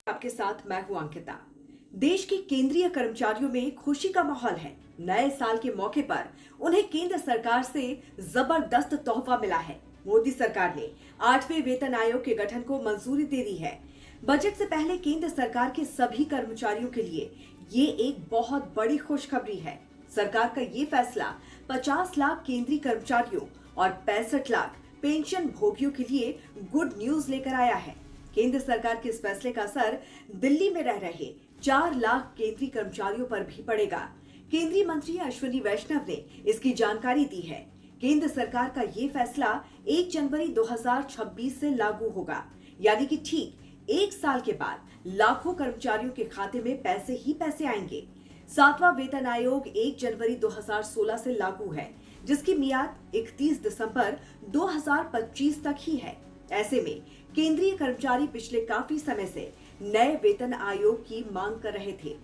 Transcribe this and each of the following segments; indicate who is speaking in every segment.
Speaker 1: आपके साथ मैं हूं अंकिता। देश के केंद्रीय कर्मचारियों में खुशी का माहौल है। नए साल के मौके पर उन्हें केंद्र सरकार से जबरदस्त तोहफा मिला है। मोदी सरकार ने 8वें वेतन आयोग के गठन को मंजूरी दे दी है। बजट से पहले केंद्र सरकार के सभी कर्मचारियों के लिए ये एक बहुत बड़ी खुशखबरी है। सरकार का ये फैसला 50 लाख केंद्रीय कर्मचारियों और 65 लाख पेंशन भोगियों के लिए गुड न्यूज लेकर आया है। केंद्र सरकार के इस फैसले का असर दिल्ली में रह रहे 4 लाख केंद्रीय कर्मचारियों पर भी पड़ेगा। केंद्रीय मंत्री अश्विनी वैष्णव ने इसकी जानकारी दी है। केंद्र सरकार का ये फैसला 1 जनवरी 2026 से लागू होगा, यानी कि ठीक 1 साल के बाद लाखों कर्मचारियों के खाते में पैसे ही पैसे आएंगे। 7वां वेतन आयोग 1 जनवरी 2016 से लागू है, जिसकी मियाद 31 दिसंबर 2025 तक ही है। ऐसे में केंद्रीय कर्मचारी पिछले काफी समय से नए वेतन आयोग की मांग कर रहे थे,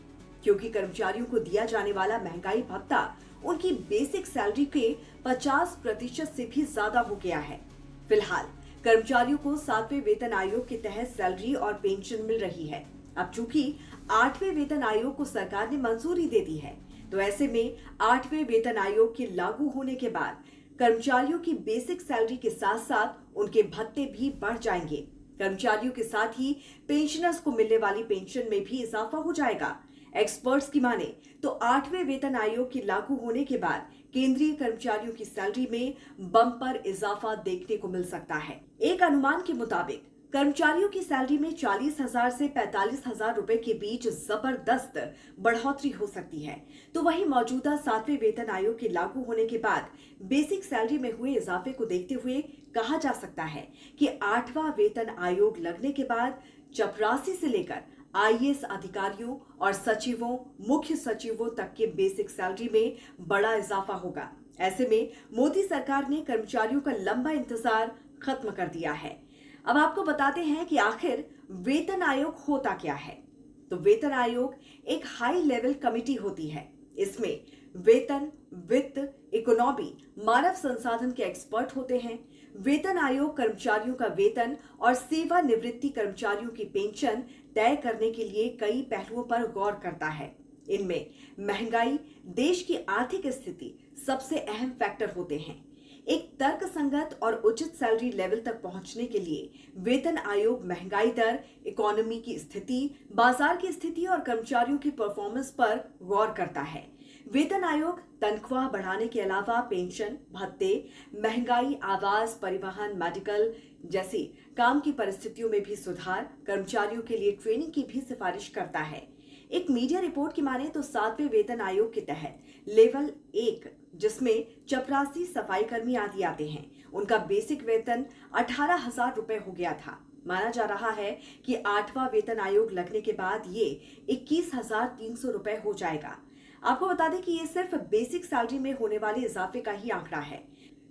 Speaker 1: क्योंकि कर्मचारियों को दिया जाने वाला महंगाई भत्ता उनकी बेसिक सैलरी के 50% से भी ज्यादा हो गया है। फिलहाल कर्मचारियों को 7वें वेतन आयोग के तहत सैलरी और पेंशन मिल रही है। अब चूंकि 8वें वेतन आयोग को सरकार ने मंजूरी दे दी है, तो ऐसे में 8वें वेतन आयोग के लागू होने के बाद कर्मचारियों की बेसिक सैलरी के साथ साथ उनके भत्ते भी बढ़ जाएंगे। कर्मचारियों के साथ ही पेंशनर्स को मिलने वाली पेंशन में भी इजाफा हो जाएगा। एक्सपर्ट्स की माने तो 8वें वेतन आयोग के लागू होने के बाद केंद्रीय कर्मचारियों की सैलरी में बम्पर इजाफा देखने को मिल सकता है। एक अनुमान के मुताबिक कर्मचारियों की सैलरी में 40,000 से 45,000 रुपए के बीच जबरदस्त बढ़ोतरी हो सकती है। तो वहीं मौजूदा 7वें वेतन आयोग के लागू होने के बाद बेसिक सैलरी में हुए इजाफे को देखते हुए कहा जा सकता है कि 8वां वेतन आयोग लगने के बाद चपरासी से लेकर आईएएस अधिकारियों और सचिवों, मुख्य सचिवों तक के बेसिक सैलरी में बड़ा इजाफा होगा। ऐसे में मोदी सरकार ने कर्मचारियों का लंबा इंतजार खत्म कर दिया है। अब आपको बताते हैं कि आखिर वेतन आयोग होता क्या है। तो वेतन आयोग एक हाई लेवल कमिटी होती है। इसमें वेतन, वित्त, इकोनॉमी, मानव संसाधन के एक्सपर्ट होते हैं। वेतन आयोग कर्मचारियों का वेतन और सेवानिवृत्ति कर्मचारियों की पेंशन तय करने के लिए कई पहलुओं पर गौर करता है। इनमें महंगाई, देश की आर्थिक स्थिति सबसे अहम फैक्टर होते हैं। एक तर्कसंगत और उचित सैलरी लेवल तक पहुंचने के लिए वेतन आयोग महंगाई दर, इकोनॉमी की स्थिति, बाजार की स्थिति और कर्मचारियों की परफॉर्मेंस पर गौर करता है। वेतन आयोग तनख्वाह बढ़ाने के अलावा पेंशन, भत्ते, महंगाई, आवास, परिवहन, मेडिकल जैसी काम की परिस्थितियों में भी सुधार, कर्मचारियों के लिए ट्रेनिंग की भी सिफारिश करता है। एक मीडिया रिपोर्ट की माने तो 7वें वेतन आयोग के तहत लेवल 1, जिसमें चपरासी, सफाई कर्मी आदि आते हैं, उनका बेसिक वेतन 18,000 रुपए हो गया था। माना जा रहा है कि 8वां वेतन आयोग लगने के बाद ये 21,300 रुपए हो जाएगा। आपको बता दें कि ये सिर्फ बेसिक सैलरी में होने वाले इजाफे का ही आंकड़ा है।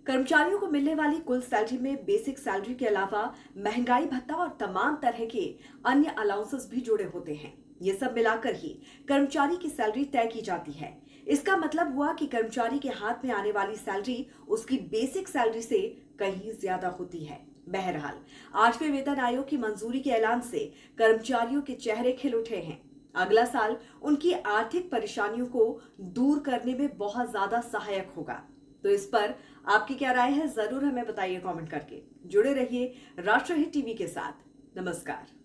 Speaker 1: कर्मचारियों को मिलने वाली कुल सैलरी में बेसिक सैलरी के अलावा महंगाई भत्ता और तमाम तरह के अन्य अलाउंसेस भी जुड़े होते हैं। ये सब मिलाकर ही कर्मचारी की सैलरी तय की जाती है। इसका मतलब हुआ कि कर्मचारी के हाथ में आने वाली सैलरी उसकी बेसिक सैलरी से कहीं ज्यादा होती है। बहरहाल 8वें वेतन आयोग की मंजूरी के ऐलान से कर्मचारियों के चेहरे खिल उठे हैं। अगला साल उनकी आर्थिक परेशानियों को दूर करने में बहुत ज्यादा सहायक होगा। तो इस पर आपकी क्या राय है, जरूर हमें बताइए कमेंट करके। जुड़े रहिए राष्ट्रहित टीवी के साथ। नमस्कार।